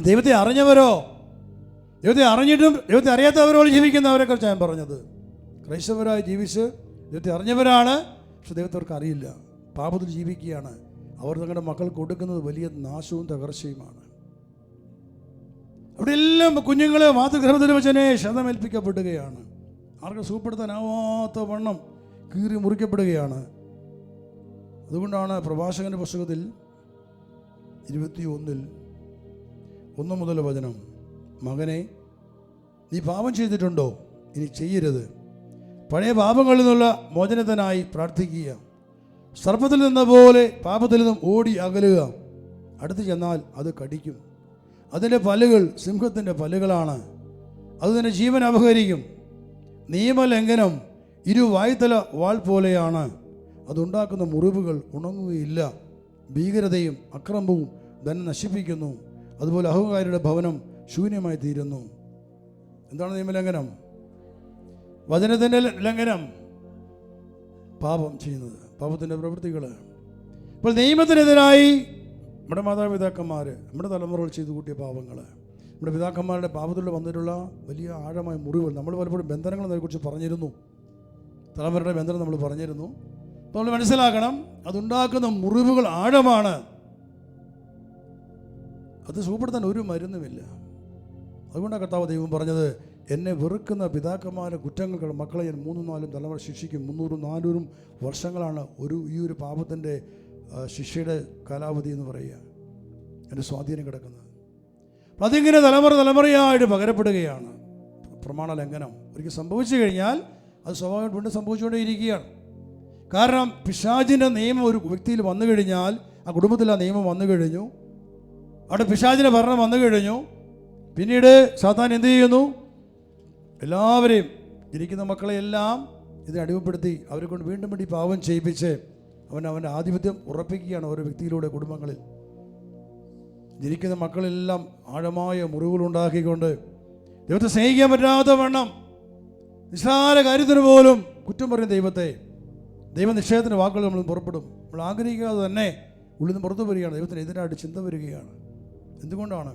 Speaker 1: ദൈവത്തെ അറിഞ്ഞവരോ, ദൈവത്തെ അറിഞ്ഞിട്ടും ദൈവത്തെ അറിയാത്തവരോട് ജീവിക്കുന്നവരെ കുറിച്ച് ഞാൻ പറഞ്ഞത്. ക്രൈസ്തവരായി ജീവിച്ച് ദൈവത്തെ അറിഞ്ഞവരാണ്, പക്ഷെ ദൈവത്തെ അവർക്ക് അറിയില്ല, പാപത്തിൽ ജീവിക്കുകയാണ്. അവർ തങ്ങളുടെ മക്കൾക്ക് കൊടുക്കുന്നത് വലിയ നാശവും തകർച്ചയുമാണ്. അവിടെ എല്ലാം കുഞ്ഞുങ്ങളെ മാതൃഗർഭത്തിൽ വെച്ചനെ ക്ഷതമേൽപ്പിക്കപ്പെടുകയാണ്. ആർക്കും സുഖപ്പെടുത്താനാവാത്ത വണ്ണം കീറി മുറിക്കപ്പെടുകയാണ്. അതുകൊണ്ടാണ് പ്രഭാഷകന്റെ പുസ്തകത്തിൽ 21-1 മുതൽ വചനം, മകനെ, നീ പാപം ചെയ്തിട്ടുണ്ടോ? ഇനി ചെയ്യരുത്. പഴയ പാപങ്ങളിൽ നിന്നുള്ള മോചനത്തിനായി പ്രാർത്ഥിക്കുക. സർപ്പത്തിൽ നിന്ന പോലെ പാപത്തിൽ നിന്നും ഓടി അകലുക. അടുത്ത് ചെന്നാൽ അത് കടിക്കും. അതിൻ്റെ പല്ലുകൾ സിംഹത്തിൻ്റെ പല്ലുകളാണ്. അത് നിന്റെ ജീവൻ അപഹരിക്കും. നിയമലംഘനം ഇരുവായ്ത്തല വാൾ പോലെയാണ്. അതുണ്ടാക്കുന്ന മുറിവുകൾ ഉണങ്ങുകയില്ല. ഭീകരതയും അക്രമവും ധനം നശിപ്പിക്കുന്നു. അതുപോലെ അഹങ്കാരിയുടെ ഭവനം ശൂന്യമായി തീരുന്നു. എന്താണ് നിയമലംഘനം? വചനത്തിൻ്റെ ലംഘനം, പാപം ചെയ്യുന്നത്, പാപത്തിൻ്റെ പ്രവൃത്തികൾ. ഇപ്പോൾ നിയമത്തിനെതിരായി നമ്മുടെ മാതാപിതാക്കന്മാർ, നമ്മുടെ തലമുറകൾ ചെയ്തു കൂട്ടിയ പാപങ്ങൾ, നമ്മുടെ പിതാക്കന്മാരുടെ പാപത്തിലൂടെ വന്നിട്ടുള്ള വലിയ ആഴമായ മുറിവുകൾ. നമ്മൾ പലപ്പോഴും ബന്ധനങ്ങൾ അതിനെക്കുറിച്ച് പറഞ്ഞിരുന്നു, തലമുറയുടെ ബന്ധനം നമ്മൾ പറഞ്ഞിരുന്നു. അപ്പോൾ നമ്മൾ മനസ്സിലാക്കണം, അതുണ്ടാക്കുന്ന മുറിവുകൾ ആഴമാണ്. അത് സുഖപ്പെടുത്താൻ ഒരു മരുന്നുമില്ല. അതുകൊണ്ടാണ് കർത്താവ് ദൈവം പറഞ്ഞത്, എന്നെ വെറുക്കുന്ന പിതാക്കന്മാരുടെ കുറ്റങ്ങൾ മക്കളെ ഞാൻ 3-4 തലമുറ ശിക്ഷിക്കും. 300-400 വർഷങ്ങളാണ് ഈ ഒരു പാപത്തിൻ്റെ ശിക്ഷയുടെ കാലാവധി എന്ന് പറയുക, എൻ്റെ സ്വാധീനം കിടക്കുന്നത്. അപ്പം അതിങ്ങനെ തലമുറയായിട്ട് പകരപ്പെടുകയാണ്. പ്രമാണ ലംഘനം ഒരിക്കൽ സംഭവിച്ചു കഴിഞ്ഞാൽ അത് സ്വാഭാവികമായിട്ട് വീണ്ടും സംഭവിച്ചുകൊണ്ടേയിരിക്കുകയാണ്. കാരണം പിശാചിൻ്റെ നിയമം ഒരു വ്യക്തിയിൽ വന്നു കഴിഞ്ഞാൽ, ആ കുടുംബത്തിൽ ആ നിയമം വന്നു കഴിഞ്ഞു, അവിടെ പിശാചിൻ്റെ ഭരണം വന്നു കഴിഞ്ഞു. പിന്നീട് സാത്താൻ എന്ത് ചെയ്യുന്നു? എല്ലാവരെയും, ജനിക്കുന്ന മക്കളെയെല്ലാം ഇതിനെ അടിമപ്പെടുത്തി അവരെ കൊണ്ട് വീണ്ടും വേണ്ടി പാവം ചെയ്യിപ്പിച്ച് അവൻ്റെ ആധിപത്യം ഉറപ്പിക്കുകയാണ് ഓരോ വ്യക്തിയിലൂടെ, കുടുംബങ്ങളിൽ. ജനിക്കുന്ന മക്കളെല്ലാം ആഴമായ മുറിവുകളുണ്ടാക്കിക്കൊണ്ട് ദൈവത്തെ സ്നേഹിക്കാൻ പറ്റാത്ത വണ്ണം നിസ്സാര കാര്യത്തിന് പോലും കുറ്റം പറയും ദൈവത്തെ. ദൈവനിശ്ചയത്തിൻ്റെ വാക്കുകൾ നമ്മൾ പുറപ്പെടും. നമ്മൾ ആഗ്രഹിക്കാതെ തന്നെ ഉള്ളിൽ നിന്ന് പുറത്തു വരികയാണ്, ദൈവത്തിനെതിരായിട്ട് ചിന്ത വരികയാണ്. എന്തുകൊണ്ടാണ്?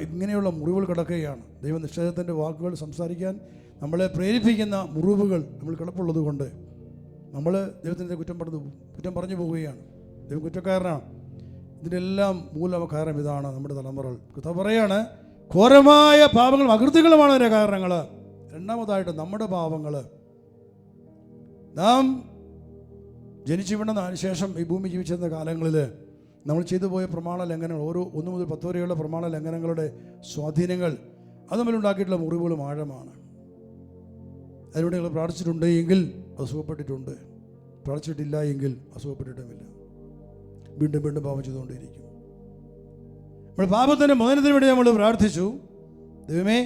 Speaker 1: ഇങ്ങനെയുള്ള മുറിവുകൾ കിടക്കുകയാണ്. ദൈവനിശ്ചയത്തിൻ്റെ വാക്കുകൾ സംസാരിക്കാൻ നമ്മളെ പ്രേരിപ്പിക്കുന്ന മുറിവുകൾ നമ്മൾ കിടപ്പുള്ളത് കൊണ്ട് നമ്മൾ ദൈവത്തിൻ്റെ കുറ്റം പറഞ്ഞു പോവുകയാണ്. ദൈവം കുറ്റക്കാരനാണ്. ഇതിൻ്റെ എല്ലാം മൂല കാരണം ഇതാണ്, നമ്മുടെ തലമുറകൾ. കർത്താവ് പറയാണ്, ഘോരമായ പാപങ്ങളും അകൃത്യങ്ങളുമാണ് അതിൻ്റെ കാരണങ്ങൾ. രണ്ടാമതായിട്ട് നമ്മുടെ പാപങ്ങൾ. നാം ജനിച്ചു വീണതിന് ശേഷം ഈ ഭൂമി ജീവിച്ചിരുന്ന കാലങ്ങളിൽ നമ്മൾ ചെയ്തു പോയ പ്രമാണ ലംഘനങ്ങൾ, ഓരോ 1 മുതൽ 10 വരെയുള്ള പ്രമാണ ലംഘനങ്ങളുടെ സ്വാധീനങ്ങൾ, അത് തമ്മിലുണ്ടാക്കിയിട്ടുള്ള മുറിവുകളും ആഴമാണ്. അതിലൂടെ നിങ്ങൾ പ്രാർത്ഥിച്ചിട്ടുണ്ട് എങ്കിൽ അസുഖപ്പെട്ടിട്ടുണ്ട്, പ്രാർത്ഥിച്ചിട്ടില്ല എങ്കിൽ അസുഖപ്പെട്ടിട്ടുമില്ല. വീണ്ടും വീണ്ടും പാപം ചെയ്തുകൊണ്ടേയിരിക്കും. നമ്മൾ പാപത്തിൻ്റെ മോചനത്തിന് വേണ്ടി നമ്മൾ പ്രാർത്ഥിച്ചു, ദൈവമേ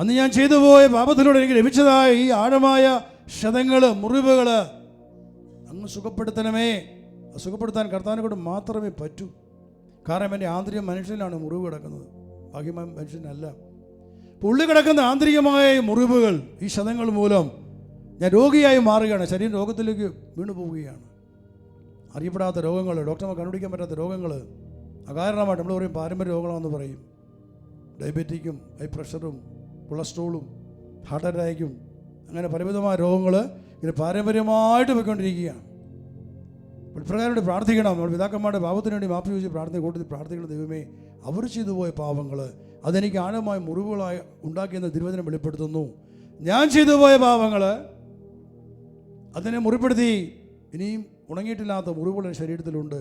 Speaker 1: അന്ന് ഞാൻ ചെയ്തു പോയ പാപത്തിലൂടെ എനിക്ക് ലഭിച്ചതായ ഈ ആഴമായ ക്ഷതങ്ങൾ, മുറിവുകൾ അങ്ങ് സുഖപ്പെടുത്തണമേ. സുഖപ്പെടുത്താൻ കർത്താവിനെ കൊണ്ട് മാത്രമേ പറ്റൂ. കാരണം എൻ്റെ ആന്തരിക മനുഷ്യനിലാണ് മുറിവ് കിടക്കുന്നത്, ബാഹ്യ മനുഷ്യനല്ല. ഉള്ളിൽ കിടക്കുന്ന ആന്തരികമായ മുറിവുകൾ, ഈ ക്ഷതങ്ങൾ മൂലം ഞാൻ രോഗിയായി മാറുകയാണ്. ശരീരം രോഗത്തിലേക്ക് വീണു പോവുകയാണ്. അറിയപ്പെടാത്ത രോഗങ്ങൾ, ഡോക്ടർമാർ കണ്ടുപിടിക്കാൻ പറ്റാത്ത രോഗങ്ങൾ, അകാരണമായിട്ട് നമ്മൾ പറയും പാരമ്പര്യ രോഗങ്ങളാണെന്ന് പറയും. ഡയബറ്റിക്കും ഹൈ പ്രഷറും കൊളസ്ട്രോളും ഹാർട്ട് അറ്റാക്കും അങ്ങനെ പലവിധമായ രോഗങ്ങൾ ഇത് പാരമ്പര്യമായിട്ട് പോയിക്കൊണ്ടിരിക്കുകയാണ്. ഇപ്രകാരം പ്രാർത്ഥിക്കണം. നമ്മൾ പിതാക്കന്മാരുടെ പാപത്തിന് വേണ്ടി മാപ്പ് ചോദിച്ച് കൂട്ടത്തിൽ പ്രാർത്ഥിക്കണം. ദൈവമേ, അവർ ചെയ്തു പോയ പാപങ്ങൾ അതെനിക്ക് ആഴമായ മുറിവുകളായി ഉണ്ടാക്കിയെന്ന് തിരുവചനം വെളിപ്പെടുത്തുന്നു. ഞാൻ ചെയ്തു പോയ പാപങ്ങൾ അതിനെ മുറിപ്പെടുത്തി ഇനിയും ഉണങ്ങിയിട്ടില്ലാത്ത മുറിവുകൾ എൻ്റെ ശരീരത്തിലുണ്ട്,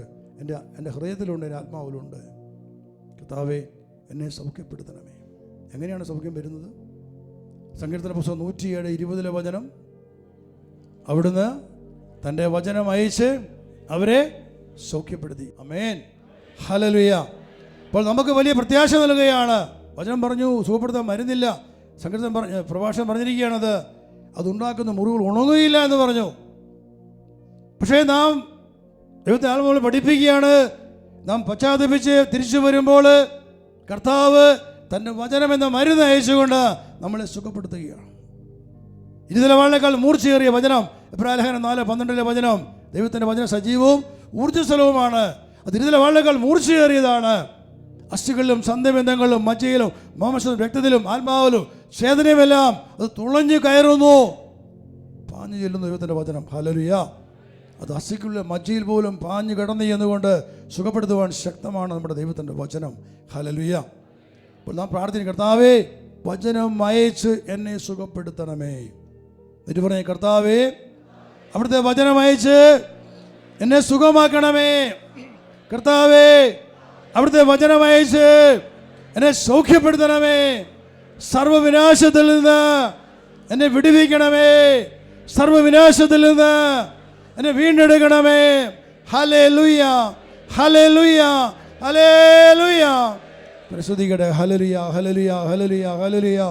Speaker 1: എൻ്റെ ഹൃദയത്തിലുണ്ട്, എൻ്റെ ആത്മാവിലുണ്ട്. കർത്താവേ, എന്നെ സൗഖ്യപ്പെടുത്തണമേ. എങ്ങനെയാണ് സൗഖ്യം വരുന്നത്? സങ്കീർത്തന പുസ്തകം 107:20 വചനം, അവിടുന്ന് തൻ്റെ വചനം അയച്ച് അവരെ സൗഖ്യപ്പെടുത്തി. ആമേൻ, ഹല്ലേലൂയ. അപ്പോൾ നമുക്ക് വലിയ പ്രത്യാശ നൽകുകയാണ്. വചനം പറഞ്ഞു സുഖപ്പെടുത്താൻ മരുന്നില്ല. സങ്കീർത്തനം പ്രഭാഷകൻ പറഞ്ഞിരിക്കുകയാണത്. അതുണ്ടാക്കുന്ന മുറിവുകൾ ഉണങ്ങുകയില്ല എന്ന് പറഞ്ഞു. പക്ഷേ നാം ദൈവത്തെ ആത്മാവിൽ പഠിപ്പിക്കുകയാണ്. നാം പശ്ചാത്തപിച്ച് തിരിച്ചു വരുമ്പോൾ കർത്താവ് തൻ്റെ വചനം എന്ന മരുന്ന് അയച്ചുകൊണ്ട് നമ്മളെ സുഖപ്പെടുത്തുകയാണ്. ഇരുതല വാളിനേക്കാൾ മൂർച്ചയേറിയ വചനം, എബ്രായലേഖനം 4:12 വചനം, ദൈവത്തിൻ്റെ വചനം സജീവവും ഊർജ്ജസ്വലവുമാണ്. അത് ഇരുതല വാളിനേക്കാൾ മൂർച്ചയേറിയതാണ്. അസ്ഥികളിലും സന്ധിബന്ധങ്ങളിലും മജ്ജയിലും മാംസത്തിലും രക്തത്തിലും ആത്മാവിലും ചേതനയുമെല്ലാം അത് തുളഞ്ഞു കയറുന്നു, പാഞ്ഞു ചെല്ലുന്നു ദൈവത്തിൻ്റെ വചനം. ഹല്ലേലൂയ. അത് അസ്ഥിക്കുള്ളിൽ മജ്ജയിൽ പോലും പാഞ്ഞു കിടന്നു എന്നുകൊണ്ട് സുഖപ്പെടുത്തുവാൻ ശക്തമാണ് നമ്മുടെ ദൈവത്തിൻ്റെ വചനം. ഹല്ലേലൂയ. അപ്പോൾ നാം പ്രാർത്ഥിക്കും, കർത്താവേ, വചനം അയച്ച് എന്നെ സുഖപ്പെടുത്തണമേ. എന്നിട്ട് പറഞ്ഞേ, കർത്താവേ, അവിടുത്തെ വചനം അയച്ച് എന്നെ സുഖമാക്കണമേ. കർത്താവേ, അവിടുത്തെ വചനം അയച്ച് എന്നെ സൗഖ്യപ്പെടുത്തണമേ. സർവവിനാശത്തിൽ നിന്ന് എന്നെ വിടുവിക്കണമേ. സർവവിനാശത്തിൽ നിന്ന് എന്നെ വീണ്ടെടുക്കണമേ. ഹല്ലേലൂയ, ഹല്ലേലൂയ, ഹല്ലേലൂയ. പരിശുദ്ധിക്കട്ടെ. ഹല്ലേലൂയ, ഹല്ലേലൂയ, ഹല്ലേലൂയ, ഹല്ലേലൂയ.